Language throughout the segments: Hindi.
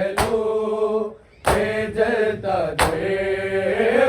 पहलू पे जलता दरवाजा,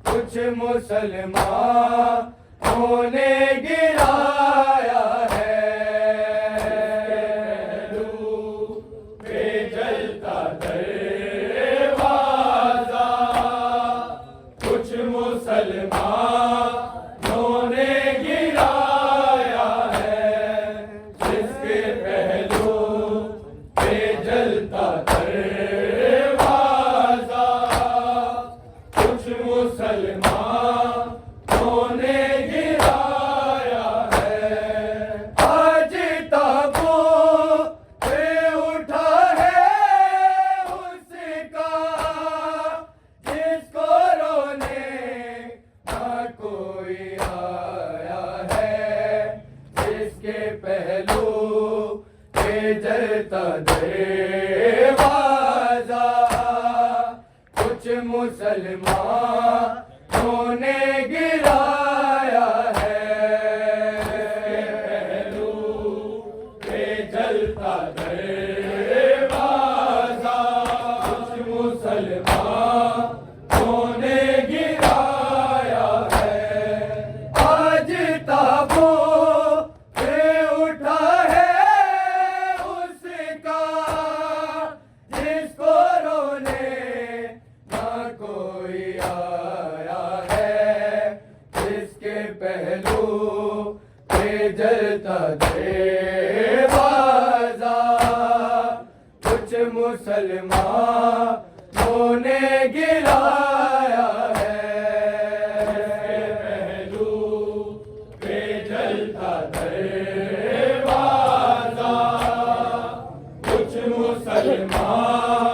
कुछ मुसलमानों ने गिराया है। पे जलता दरवाजा, कुछ मुसलमानों ने गिराया है। जिसके पहलू पे जलता दरवाजा, कुछ मुसलमानों ने गिराया है। आज ताबूत पे उठा है उसका, जिसको रोने ना कोई आया है। जिसके पहलू पे जलता दरवाजा, कुछ मुसलमानों ने गिराया है। पहलू पे जलता दरवाजा, कुछ मुसलमानों ने गिराया है। आज ताबूत पे उठा है उसका, जिसको रोने ना कोई आया है। जिसके पहलू पे जलता दरवाजा, कुछ मुसलमानों ने गिराया है। पहलू पे जलता दरवाजा, कुछ मुसलमानों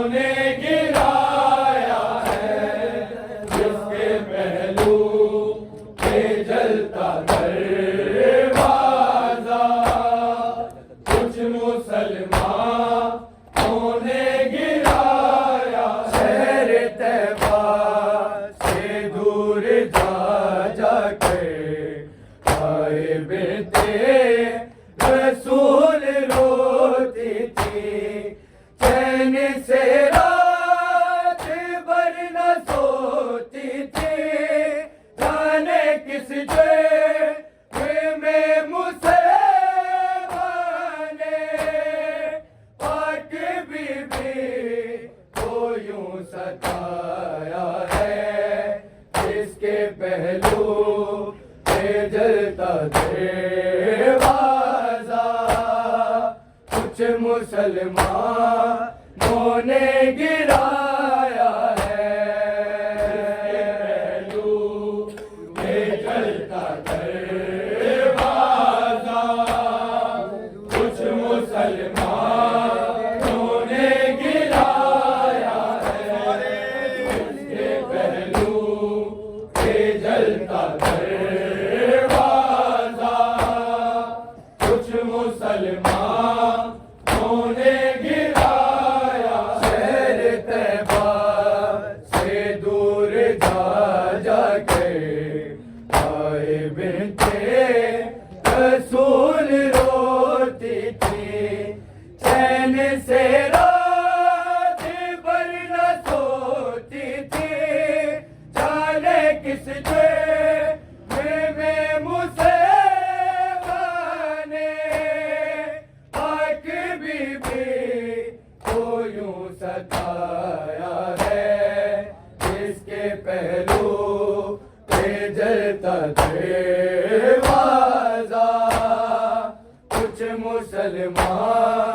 ने गिराया है। जिसके पहलू पे जलता दरवाजा, कुछ मुसलमानों ने गिराया। शहर तैबा से दूर जा जाके आए बेटे रसूल रोती थी। चैन से रात भर न सोती थी। जाने किस में मुसलमाने पाक बीबी को यूं सताया है। जिसके पहलू पे जलता दरवाजा, कुछ मुसलमानों ने गिराया है। पहलू पे जलता दरवाजा, कुछ मुसलमानों ने गिराया है। जिसके पहलू पे जलता दरवाजा, कुछ मुसलमानों ने गिराया। शहर तैबा से दूर जा जाके आए बेटे रसूल रोती थी। चैन से रात भर न सोती थी। जाने किस में मुसलमाने पाक बीबी को यूं सताया है। जिसके पहलू पे जलता दरवाजा, कुछ मुसलमानों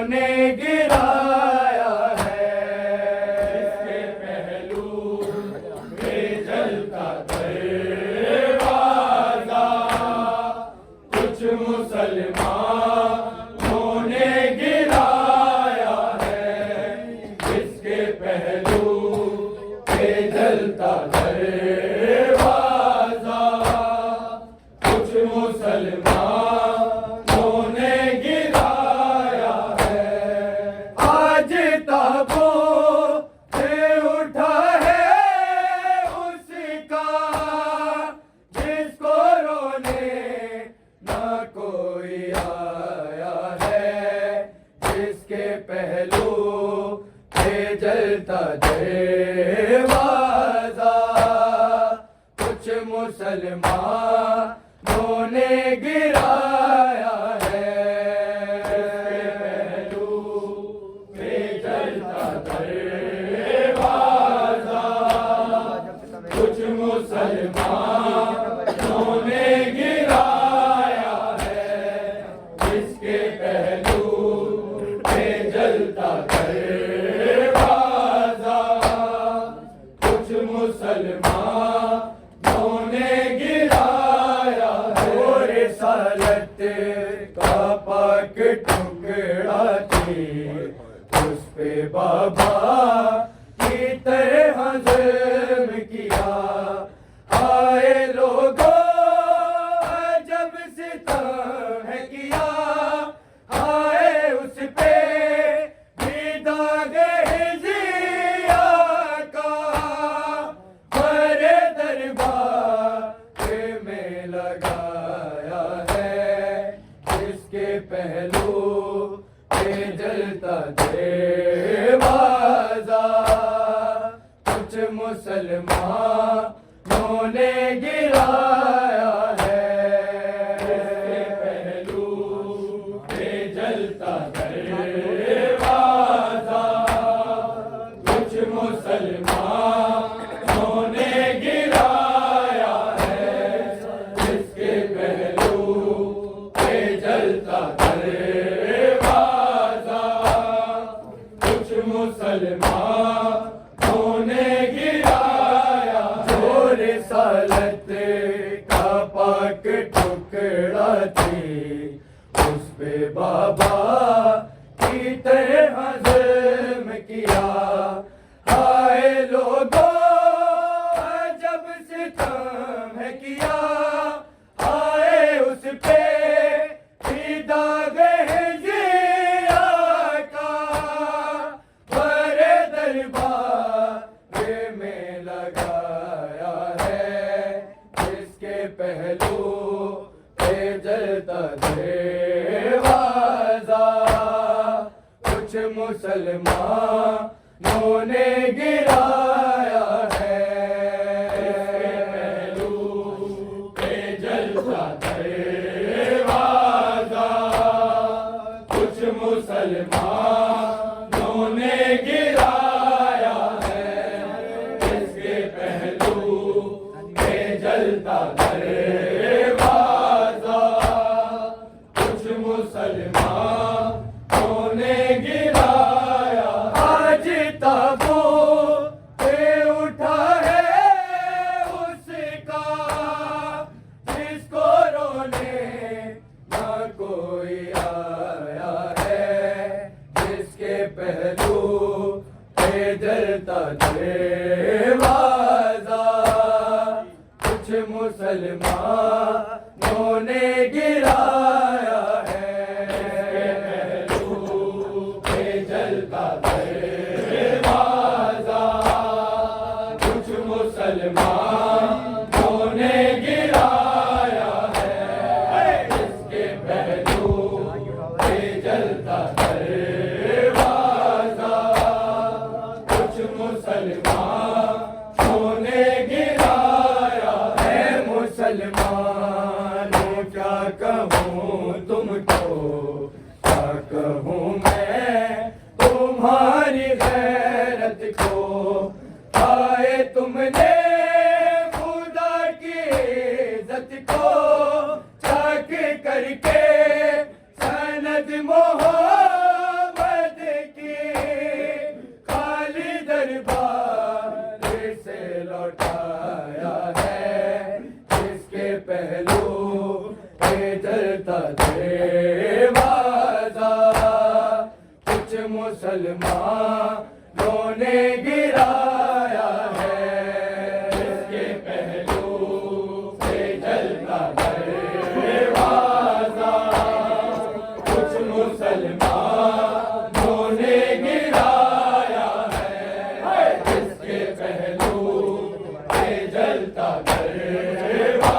ने गिराया है। जिसके पहलू पे जलता दरवाजा, कुछ मुसलमानों ने गिराया है। जिसके पहलू पे जलता दरवाजा, कुछ मुसलमानों ने गिराया है। दरवाजा, कुछ मुसलमानों ने गिराया है। पहलू पे जलता दरवाजा, कुछ मुसलमानों ने गिराया है। इसके पहलू पे जलता दरवाजा, कुछ मुसलमानों ने गिराया है। और रिसालत का पाक टुकड़ा थी, उस पे बाबा की तरह ज़ुल्म किया। आए लोगों जब सितम है किया, आए उस पे भी दागे हिज़िया का। बड़े दरबार में लगाया है, जिसके पहलू पे जलता दरवाजा, कुछ मुसलमानों ने गिराया है। पहलू पे जलता दरवाजा, कुछ मुसलमानों ने गिराया है। जिसके पहलू पे जलता दरवाजा, कुछ मुसलमानों ने गिराया। जो रिसालत का पाक टुकड़ा थी, उस पे बाबा की तरह ज़ुल्म किया। आए लोगों जब सितम है किया, आए उस पे भी दागे हिज़िया का। बड़े दरबार में लगाया है, जिसके पहलू पे जलता दरवाजा, कुछ मुसलमानों ने गिराया है। पहलू पे जलता दरवाजा, कुछ मुसलमानों ने गिराया है। इसके पहलू पे जलता दरवाजा, कुछ मुसलमानों ने गिराया। आज ताबूत पे उठा है उसका, जिसको रोने ना कोई आया है। जिसके पहलू पे जलता दरवाजा, कुछ मुसलमानों ने गिराया है। पहलू पे जलता दरवाजा, कुछ मुसलमानों ने गिराया है। इसके पहलू पे जलता दरवाजा, कुछ मुसलमानों ने गिराया है। मुसलमानों क्या कहूँ तुमको, क्या कहूँ मैं तुम्हारी गैरत को। आए तुमने खुदा की इज्जत को चाक करके सनद मोहम्मद की, खाली दरबार से लौटाया है। जिसके पहलू पे जलता दरवाजा, कुछ मुसलमानों ने गिराया है। जिसके पहलू पे जलता दरवाजा, कुछ मुसलमानों ने गिराया है। जिसके पहलू पे जलता दरवाजा,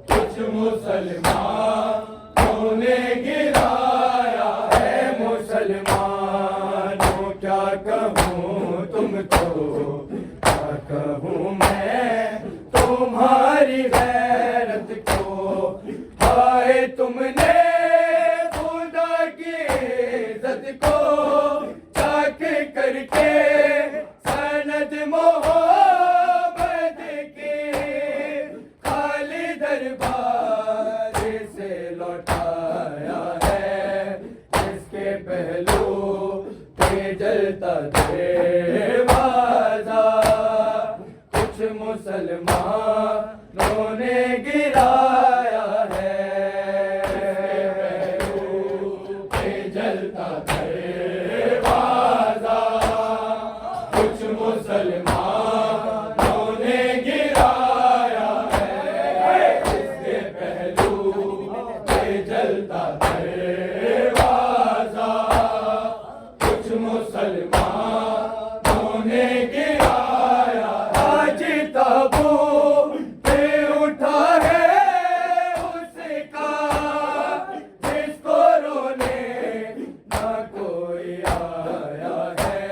कुछ मुसलमानों ने गिराया है। मुसलमानों क्या तुम्हारी गैरत को, हाय तुमने खुदा की इज्जत को चाक करके सनद मोहब्बत की खाली दरबार से लौटाया है, जिसके पहलू पे जलता दरवाजा कुछ मुसलमानों ने गिराया है, पे जलता दरवाजा कुछ मुसलमानों ने गिराया है, इसके पहलू पे जलता दरवाजा कुछ मुसलमानों ने गिराया। आज ताबू पे उठा है उसका, जिसको रोने ना कोई आया है,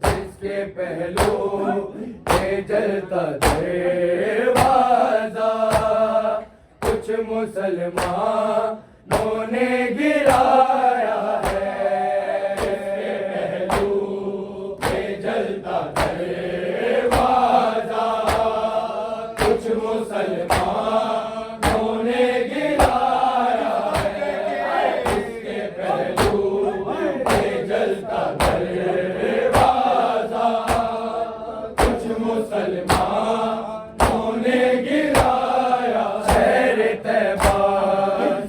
जिसके पहलू पे जलता दरवाजा कुछ मुसलमानों ने गिराया है, जिसके पहलू पे जलता दरवाजा कुछ मुसलमानों ने गिराया है, इसके पहलू पे जलता दरवाजा कुछ मुसलमानों ने गिराया। शहर तैबा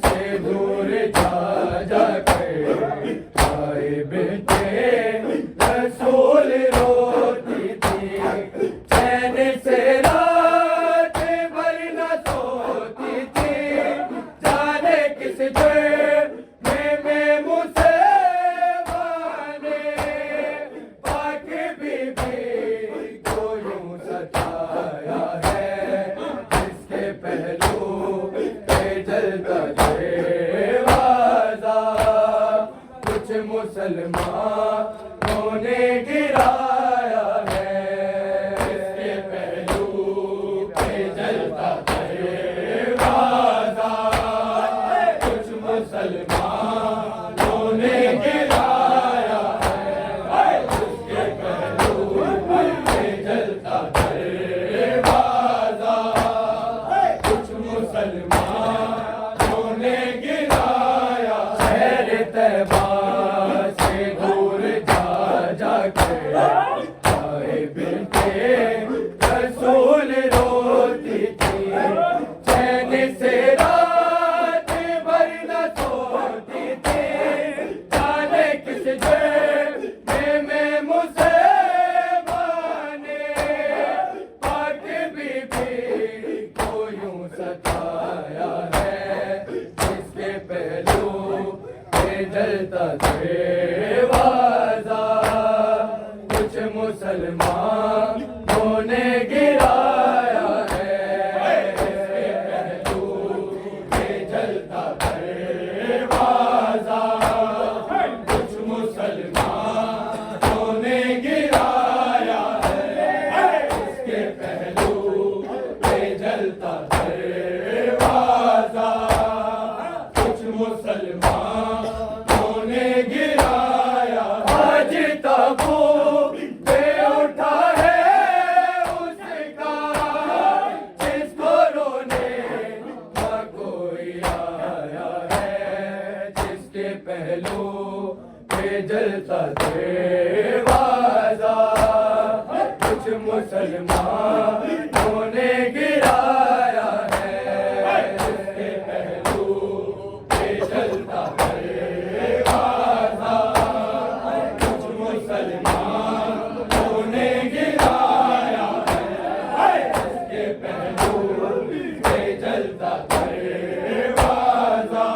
से दूर जा जाकर आए बेटे रसूल रोती थी, चैन से रात भर न सोती थी, जाने किस जुर्म में मुसलमाने पाक बीबी को यूं सताया है, जिसके पहलू पे जलता दरवाजा कुछ मुसलमानों ने गिराया है, इसके पहलू पे जलता दरवाजा कुछ मुसलमानों ने गिराया है, इसके पहलू पे जलता दरवाजा कुछ मुसलमानों ने गिराया। शहर तैबा से दूर जा जाकर आए बेटे रसूल रोती थी, चैन से रात भर न सोती थी, जाने किस जुर्म में मुसलमाने पाक बीबी को यूं सताया है, जिसके पहलू पे जलता दरवाजा कुछ मुसलमानों ने गिराया है, इसके पहलू पे जलता दरवाजा कुछ मुसलमानों ने गिराया है, इसके पहलू पे जलता दरवाजा कुछ मुसलमानों ने गिराया। आज ताबू पे उठा है उसका, जिसको रोने ना कोई आया है, जिसके पहलू पे जलता दरवाजा कुछ मुसलमानों ने गिराया है, इसके पहलू पे जलता दरवाजा कुछ मुसलमानों ने गिराया है, इसके पहलू पे जलता दरवाजा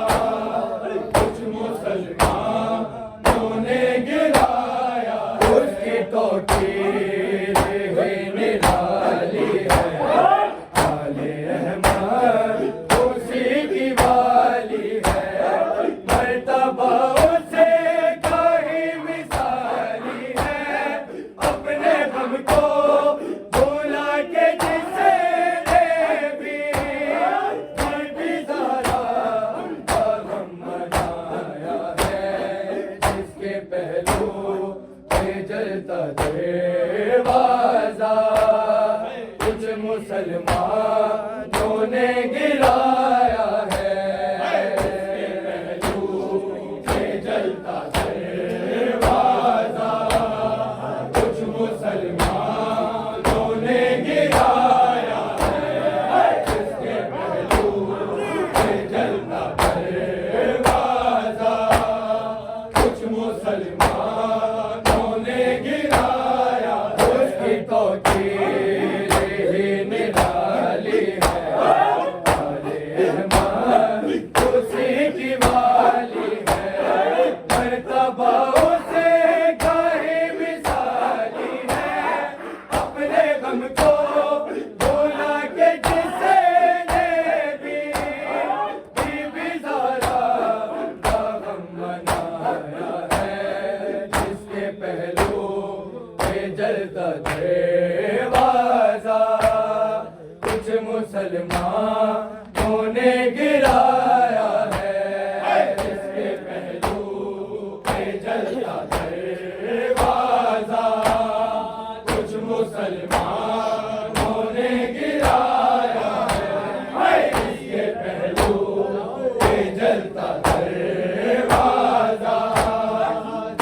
कुछ मुसलमानों ने गिराया। उसकी तौकीर है निराली है, पहलू पे जलता दरवाजा कुछ मुसलमानों ने गिराया है। पहलू पे जलता दरवाजा कुछ मुसलमानों ने गिराया है। इसके पहलू पे जलता दरवाजा कुछ मुसलमानों ने गिराया। उसकी तो ही निराली है, अरे रहमान उसी की वाली है। मर्तबा उसे काहे मिसाली है, अपने गम को भुला के जिसने भी ज़ारा का गम मनाया है। जिसके पहलू पे जलता दरवाजा कुछ मुसलमानों ने गिराया है। जिसके पहलू पे जलता दरवाजा कुछ मुसलमानों ने गिराया है। इसके पहलू पे जलता दरवाजा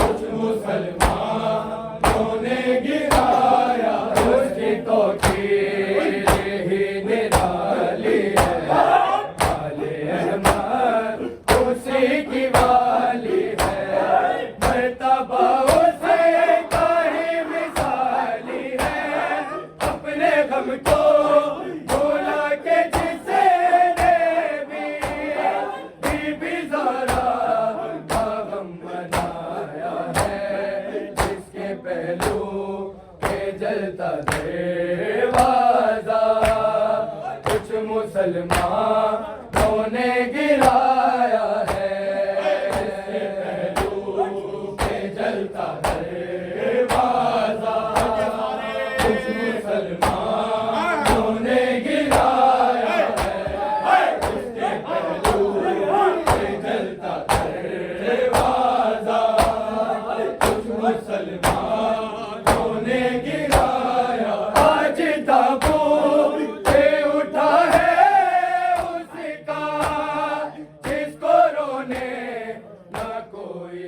कुछ मुसलमानों ने गिराया। उसकी तो ही निराली है, वाले रहमान उसी की वाली है। मर्तबा उसे काहे मिसाली है, अपने गम को भुला के जिसने भी ज़ारा का गम मनाया है। जिसके पहलू पे जलता दरवाजा कुछ मुसलमानों ने गिराया है। जिसके पहलू पे जलता दरवाजा कुछ मुसलमानों ने गिराया है। जिसके पहलू पे जलता दरवाजा कुछ मुसलमानों ने गिराया। आज ताबूत उठा है उसका, जिसको रोने ना कोई